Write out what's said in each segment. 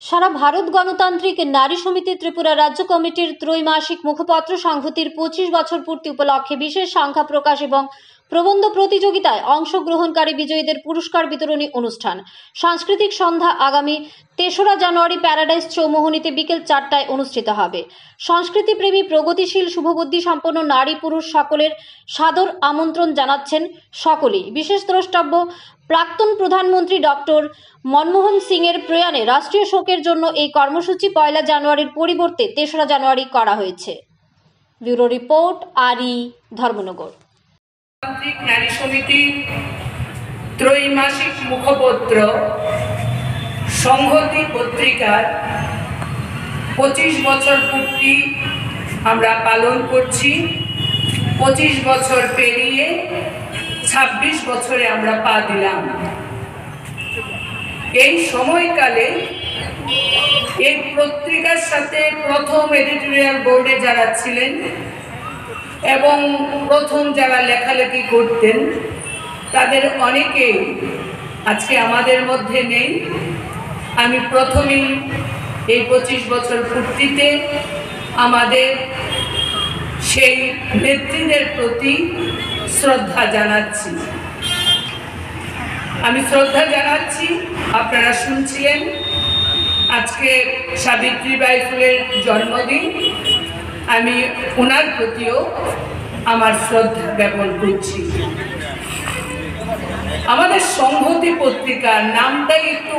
সারা ভারত গণতান্ত্রিক নারী সমিতি ত্রিপুরা রাজ্য কমিটির ত্রৈমাসিক মুখপত্র সংহতির 25 বছর পূর্তি উপলক্ষে বিশেষ সংখ্যা প্রকাশ এবং প্রবন্ধ প্রতিযোগিতায় অংশগ্রহণকারী বিজয়ীদের পুরস্কার বিতরণী অনুষ্ঠান সাংস্কৃতিক সন্ধ্যা আগামী 3রা জানুয়ারি প্যারাডাইস চৌমোহনীতে বিকেল 4টায় অনুষ্ঠিত হবে। সংস্কৃতিপ্রেমী প্রগতিশীল শুভবুদ্ধি সম্পন্ন নারী পুরুষ সকলের সাদর আমন্ত্রণ জানাচ্ছেন সকলেই। বিশেষ দ্রষ্টব্য প্রাক্তন প্রধানমন্ত্রী ডক্টর মনমোহন সিংয়ের প্রয়াণে রাষ্ট্রীয় শোকের জন্য এই কর্মসূচি 1 জানুয়ারির পরিবর্তে 3রা জানুয়ারি করা হয়েছে। ব্যুরো রিপোর্ট, আরই, ধর্মনগর। নারী সমিতি ত্রৈমাসিক মুখপত্র সংহতি পত্রিকার 25 বছর পূর্তি আমরা পালন করছি। 25 বছর পেরিয়ে 26 বছরে আমরা পা দিলাম। এই সময়কালে এই পত্রিকার সাথে প্রথম এডিটোরিয়াল বোর্ডে যারা ছিলেন এবং প্রথম যারা লেখালেখি করতেন তাদের অনেকেই আজকে আমাদের মধ্যে নেই। আমি প্রথমেই এই 25 বছর পূর্তিতে আমাদের সেই নেত্রীদের প্রতি শ্রদ্ধা জানাচ্ছি। আপনারা শুনছিলেন আজকে সাবিত্রীবাই ফুলের জন্মদিন। আমি ওনার প্রতিও আমার শ্রদ্ধা জ্ঞাপন করছি। আমাদের সংহতি পত্রিকার নামটাই একটু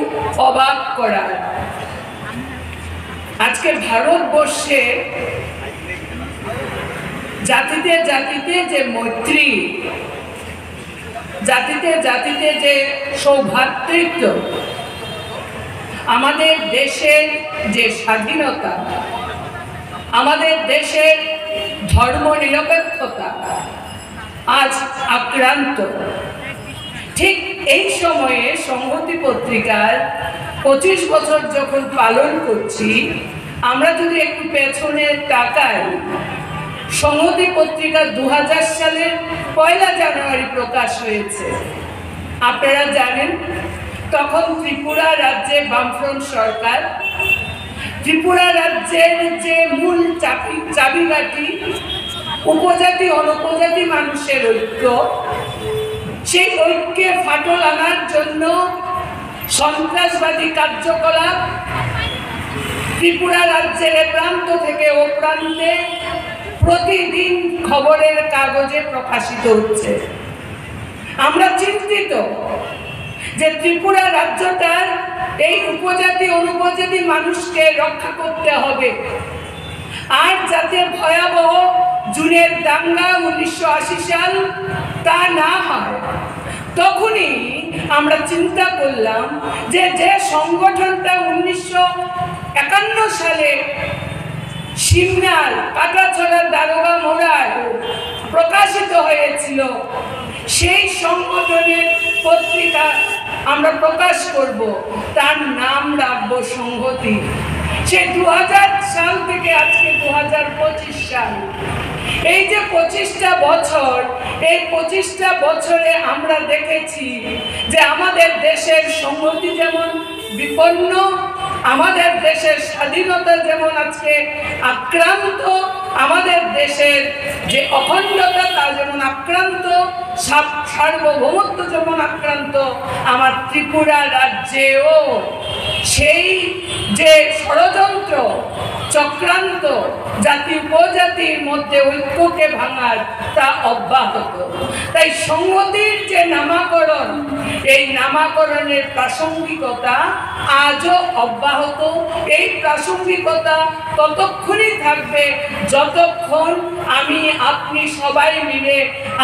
অবাক করার। আজকে ভারতবর্ষে জাতিতে জাতিতে যে মৈত্রী, জাতিতে জাতিতে যে সৌভ্রাতৃত্ব, আমাদের দেশের যে স্বাধীনতা, আমাদের দেশের ধর্মনিরপেক্ষতা আজ আক্রান্ত। ঠিক এই সময়ে সংহতি পত্রিকার 25 বছর যখন পালন করছি, আমরা যদি একটু পেছনে তাকাই, সংহতি পত্রিকা 2000 সালের 1 জানুয়ারি প্রকাশ হয়েছে। আপনারা জানেন তখন ত্রিপুরা রাজ্যে বামফ্রন্ট সরকার, ত্রিপুরা রাজ্যের যে মূল চাবিকাঠি উপজাতি অনুপজাতি মানুষের ঐক্য, সেই ঐক্যে ফাটল আনার জন্য সন্ত্রাসবাদী কার্যকলাপ ত্রিপুরা রাজ্যের প্রান্ত থেকে ও প্রান্তে প্রতিদিন খবরের কাগজে প্রকাশিত হচ্ছে। আমরা চিন্তিত যে ত্রিপুরা রাজ্যটার এই উপজাতি অনুপজাতি মানুষকে রক্ষা করতে হবে, আর যাতে ভয়াবহ জুনের দাঙ্গা 1980 সাল তা না হয়। তখনই আমরা চিন্তা করলাম যে সংগঠনটা 1951 সালে সিমনার কাটাছড়ার দারোগা মোড়ায় প্রকাশিত হয়েছিল, সেই সংগঠনের পত্রিকা আমরা প্রকাশ করব, তার নাম রাখবো সংহতি। সে 2000 সাল থেকে আজকে 2025 সাল, এই যে 25টা বছর, এই 25টা বছরে আমরা দেখেছি যে আমাদের দেশের সংহতি যেমন বিপন্ন, আমাদের দেশের স্বাধীনতা যেমন আজকে আক্রান্ত, আমাদের দেশের যে অখণ্ডতা তা যেমন আক্রান্ত, সার্বভৌমত্ব যেমন আক্রান্ত, আমার ত্রিপুরা রাজ্যেও সেই যে ষড়যন্ত্র চক্রান্ত জাতি উপজাতির মধ্যে ঐক্যকে ভাঙার তা অব্যাহত। তাই সংহতির যে নামাকরণ, এই নামাকরণের প্রাসঙ্গিকতা আজও অব্যাহত। এই প্রাসঙ্গিকতা ততক্ষণই থাকবে যতক্ষণ আমি আপনি সবাই মিলে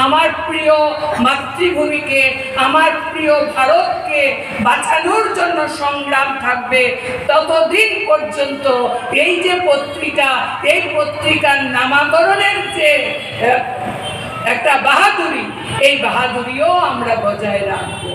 আমার প্রিয় মাতৃভূমিকে, আমার প্রিয় ভারতকে বাঁচানোর জন্য সংগ্রাম থাকবে। ততদিন পর্যন্ত এই যে পত্রিকা, এই পত্রিকার নামাকরণের যে একটা বাহাদুরি, এই বাহাদুরিও আমরা বজায় রাখবো।